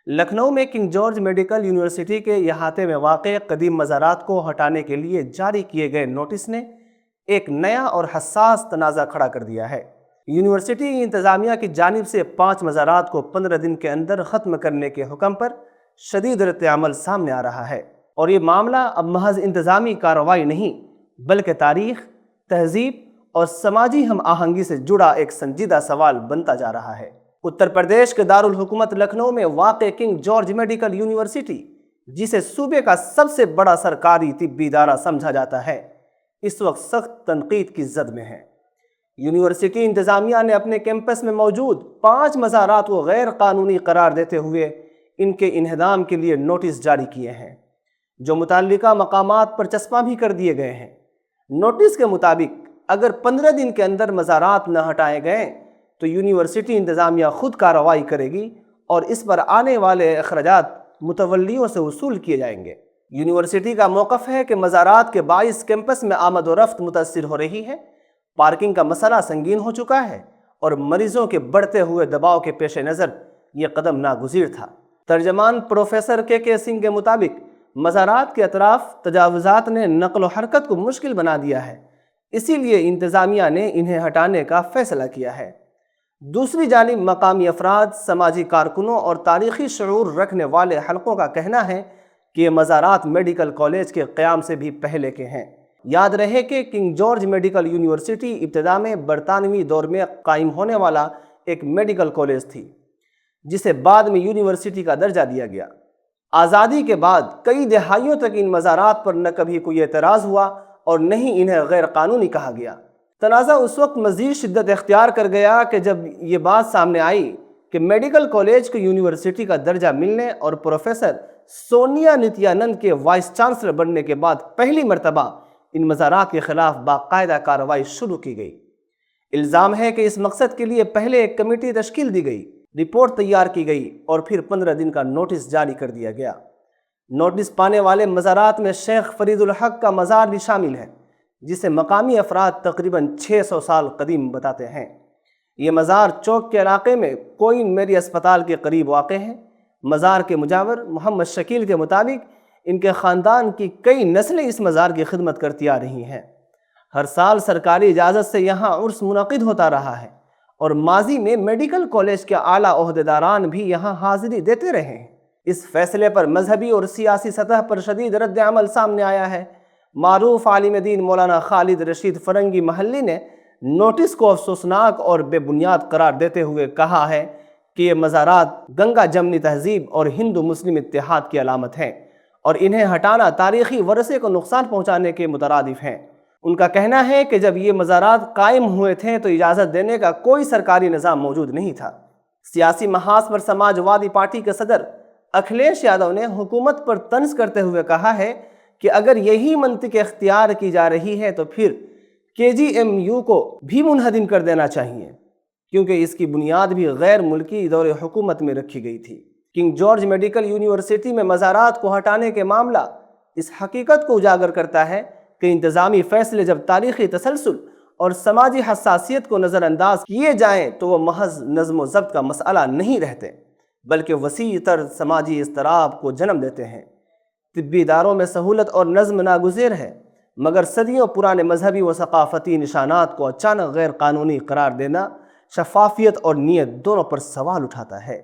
لکھنؤ میں king George medical university کے احاطے میں واقع قدیم مزارات کو ہٹانے کے لیے جاری کیے گئے نوٹس نے ایک نیا اور حساس تنازع کھڑا کر دیا ہے۔ یونیورسٹی انتظامیہ کی جانب سے 5 مزارات کو 15 دن کے اندر ختم کرنے کے حکم پر شدید رد عمل سامنے آ رہا ہے، اور یہ معاملہ اب محض انتظامی کارروائی نہیں بلکہ تاریخ، تہذیب اور سماجی ہم آہنگی سے جڑا ایک سنجیدہ سوال بنتا جا رہا ہے۔ اتر پردیش کے دارالحکومت لکھنؤ میں واقع کنگ جارج میڈیکل یونیورسٹی، جسے صوبے کا سب سے بڑا سرکاری طبی ادارہ سمجھا جاتا ہے، اس وقت سخت تنقید کی زد میں ہے۔ یونیورسٹی انتظامیہ نے اپنے کیمپس میں موجود 5 مزارات کو غیر قانونی قرار دیتے ہوئے ان کے انہدام کے لیے نوٹس جاری کیے ہیں، جو متعلقہ مقامات پر چسپاں بھی کر دیے گئے ہیں۔ نوٹس کے مطابق اگر 15 دن کے اندر مزارات نہ ہٹائے گئے تو یونیورسٹی انتظامیہ خود کارروائی کرے گی اور اس پر آنے والے اخراجات متولیوں سے وصول کیے جائیں گے۔ یونیورسٹی کا موقف ہے کہ مزارات کے باعث کیمپس میں آمد و رفت متاثر ہو رہی ہے، پارکنگ کا مسئلہ سنگین ہو چکا ہے اور مریضوں کے بڑھتے ہوئے دباؤ کے پیش نظر یہ قدم ناگزیر تھا۔ ترجمان پروفیسر کے سنگھ کے مطابق مزارات کے اطراف تجاوزات نے نقل و حرکت کو مشکل بنا دیا ہے، اسی لیے انتظامیہ نے انہیں ہٹانے کا فیصلہ کیا ہے۔ دوسری جانب مقامی افراد، سماجی کارکنوں اور تاریخی شعور رکھنے والے حلقوں کا کہنا ہے کہ یہ مزارات میڈیکل کالج کے قیام سے بھی پہلے کے ہیں۔ یاد رہے کہ کنگ جارج میڈیکل یونیورسٹی ابتدا میں برطانوی دور میں قائم ہونے والا ایک میڈیکل کالج تھی، جسے بعد میں یونیورسٹی کا درجہ دیا گیا۔ آزادی کے بعد کئی دہائیوں تک ان مزارات پر نہ کبھی کوئی اعتراض ہوا اور نہ ہی انہیں غیر قانونی کہا گیا۔ تنازع اس وقت مزید شدت اختیار کر گیا کہ جب یہ بات سامنے آئی کہ میڈیکل کالج کو یونیورسٹی کا درجہ ملنے اور پروفیسر سونیا نتیانند کے وائس چانسلر بننے کے بعد پہلی مرتبہ ان مزارات کے خلاف باقاعدہ کارروائی شروع کی گئی۔ الزام ہے کہ اس مقصد کے لیے پہلے ایک کمیٹی تشکیل دی گئی، رپورٹ تیار کی گئی اور پھر 15 دن کا نوٹس جاری کر دیا گیا۔ نوٹس پانے والے مزارات میں شیخ فرید الحق کا مزار بھی شامل ہے، جسے مقامی افراد تقریباً 600 سال قدیم بتاتے ہیں۔ یہ مزار چوک کے علاقے میں کوئن میری اسپتال کے قریب واقع ہے۔ مزار کے مجاور محمد شکیل کے مطابق ان کے خاندان کی کئی نسلیں اس مزار کی خدمت کرتی آ رہی ہیں۔ ہر سال سرکاری اجازت سے یہاں عرس منعقد ہوتا رہا ہے اور ماضی میں میڈیکل کالج کے اعلیٰ عہدیداران بھی یہاں حاضری دیتے رہے ہیں۔ اس فیصلے پر مذہبی اور سیاسی سطح پر شدید رد عمل سامنے آیا ہے۔ معروف عالم دین مولانا خالد رشید فرنگی محلی نے نوٹس کو افسوسناک اور بے بنیاد قرار دیتے ہوئے کہا ہے کہ یہ مزارات گنگا جمنی تہذیب اور ہندو مسلم اتحاد کی علامت ہیں اور انہیں ہٹانا تاریخی ورثے کو نقصان پہنچانے کے مترادف ہیں۔ ان کا کہنا ہے کہ جب یہ مزارات قائم ہوئے تھے تو اجازت دینے کا کوئی سرکاری نظام موجود نہیں تھا۔ سیاسی محاذ پر سماجوادی پارٹی کے صدر اکھلیش یادو نے حکومت پر طنز کرتے ہوئے کہا ہے کہ اگر یہی منطق اختیار کی جا رہی ہے تو پھر KGMU کو بھی منہدم کر دینا چاہیے، کیونکہ اس کی بنیاد بھی غیر ملکی دور حکومت میں رکھی گئی تھی۔ کنگ جارج میڈیکل یونیورسٹی میں مزارات کو ہٹانے کے معاملہ اس حقیقت کو اجاگر کرتا ہے کہ انتظامی فیصلے جب تاریخی تسلسل اور سماجی حساسیت کو نظر انداز کیے جائیں تو وہ محض نظم و ضبط کا مسئلہ نہیں رہتے، بلکہ وسیع تر سماجی اضطراب کو جنم دیتے ہیں۔ طبی اداروں میں سہولت اور نظم ناگزیر ہے، مگر صدیوں پرانے مذہبی و ثقافتی نشانات کو اچانک غیر قانونی قرار دینا شفافیت اور نیت دونوں پر سوال اٹھاتا ہے۔